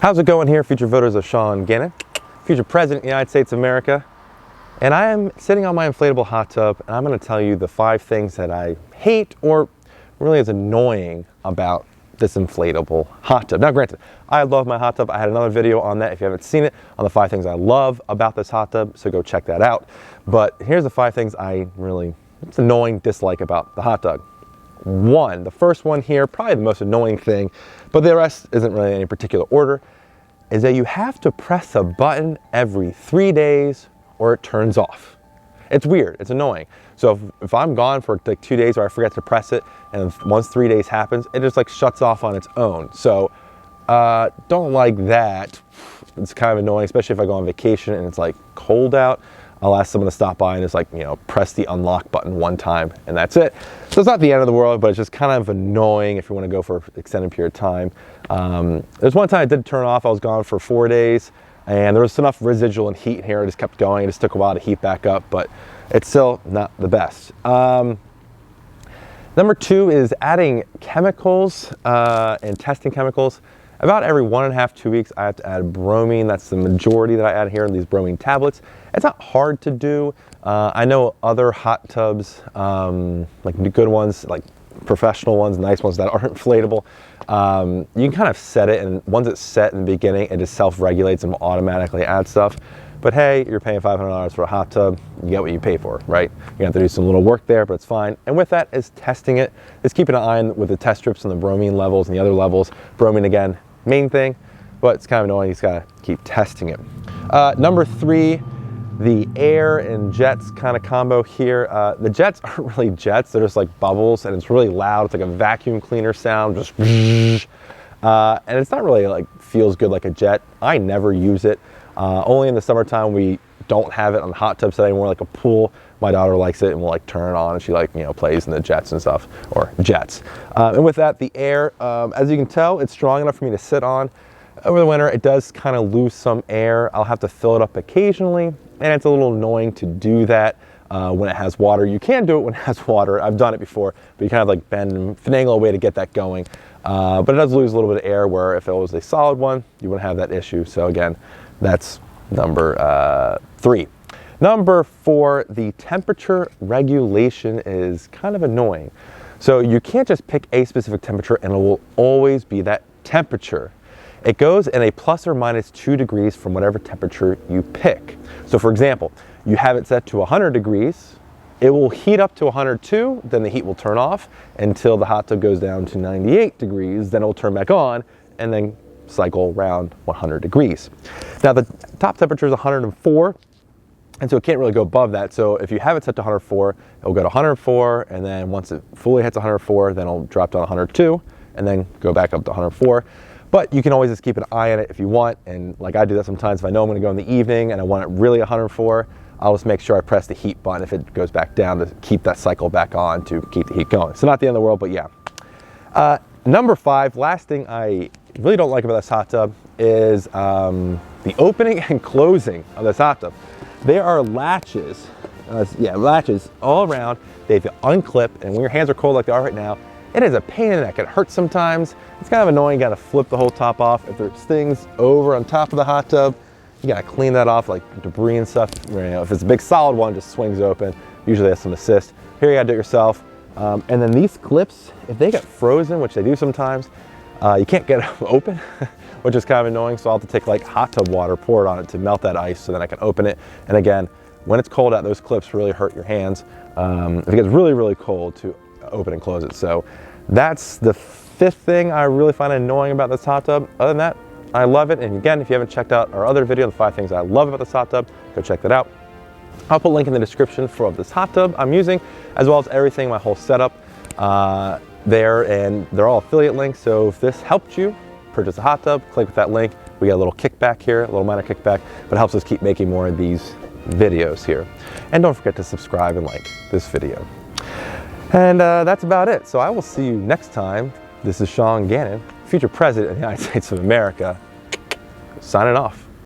How's it going here, future voters of Sean Gannon, future President of the United States of America? And I am sitting on my inflatable hot tub, and I'm going to tell you the 5 things that I hate or really is annoying about this inflatable hot tub. Now granted, I love my hot tub. I had another video on that if you haven't seen it, on the 5 things I love about this hot tub, so go check that out. But here's the 5 things it's annoying, dislike about the hot tub. The first one here, probably the most annoying thing, but the rest isn't really in any particular order, is that you have to press a button every 3 days or it turns off. It's weird, it's annoying. So if I'm gone for like 2 days or I forget to press it, and once 3 days happens, it just like shuts off on its own. So don't like that. It's kind of annoying, especially if I go on vacation and it's like cold out. I'll ask someone to stop by and just like, press the unlock button one time and that's it. So it's not the end of the world, but it's just kind of annoying if you want to go for an extended period of time. There's one time I did turn off. I was gone for 4 days and there was enough residual heat in here. It just kept going. It just took a while to heat back up, but it's still not the best. Number 2 is adding chemicals and testing chemicals. About every 1.5 to 2 weeks, I have to add bromine. That's the majority that I add here in these bromine tablets. It's not hard to do. I know other hot tubs, like good ones, like professional ones, nice ones that aren't inflatable. You can kind of set it, and once it's set in the beginning, it just self-regulates and will automatically add stuff. But hey, you're paying $500 for a hot tub, you get what you pay for, right? You have to do some little work there, but it's fine. And with that is testing it. Is keeping an eye on with the test strips and the bromine levels and the other levels. Bromine again, main thing, but it's kind of annoying. You just gotta keep testing it. Number 3, the air and jets kind of combo here. The jets aren't really jets, they're just like bubbles, and it's really loud. It's like a vacuum cleaner sound, just and it's not really like feels good like a jet. I never use it. Only in the summertime. We don't have it on the hot tub set anymore, like a pool. My daughter likes it and will like turn it on, and she like plays in the jets and stuff, or jets. And with that, the air, as you can tell, it's strong enough for me to sit on. Over the winter, it does kind of lose some air. I'll have to fill it up occasionally, and it's a little annoying to do that when it has water. You can do it when it has water. I've done it before, but you kind of like bend and finagle a way to get that going. But it does lose a little bit of air, where if it was a solid one, you wouldn't have that issue. So again, that's number 3. Number 4, the temperature regulation is kind of annoying. So you can't just pick a specific temperature and it will always be that temperature. It goes in a plus or minus 2 degrees from whatever temperature you pick. So for example, you have it set to 100 degrees, it will heat up to 102, then the heat will turn off until the hot tub goes down to 98 degrees, then it will turn back on and then cycle around 100 degrees. Now the top temperature is 104, and so it can't really go above that. So if you have it set to 104, it will go to 104, and then once it fully hits 104, then it'll drop down to 102, and then go back up to 104. But you can always just keep an eye on it if you want, and like I do that sometimes. If I know I'm going to go in the evening and I want it really 104, I'll just make sure I press the heat button if it goes back down to keep that cycle back on to keep the heat going. So not the end of the world, but yeah. Number 5, last thing I really don't like about this hot tub is the opening and closing of this hot tub. There are latches, latches all around. They have to unclip, and when your hands are cold like they are right now, it is a pain in the neck. It hurts sometimes. It's kind of annoying. You gotta flip the whole top off. If there's things over on top of the hot tub, you gotta clean that off, like debris and stuff. If it's a big solid one, just swings open. Usually has some assist. Here you gotta do it yourself. And then these clips, if they get frozen, which they do sometimes, you can't get them open, which is kind of annoying. So I'll have to take like hot tub water, pour it on it to melt that ice so then I can open it. And again, when it's cold out, those clips really hurt your hands. If it gets really, really cold, to open and close it. So that's the 5th thing I really find annoying about this hot tub. Other than that, I love it. And again, if you haven't checked out our other video, the 5 things I love about this hot tub, go check that out. I'll put a link in the description for this hot tub I'm using, as well as everything, my whole setup there, and they're all affiliate links. So if this helped you purchase a hot tub, click with that link. We get a little kickback here, a little minor kickback, but it helps us keep making more of these videos here. And don't forget to subscribe and like this video. And that's about it. So I will see you next time. This is Sean Gannon, future President of the United States of America, signing off.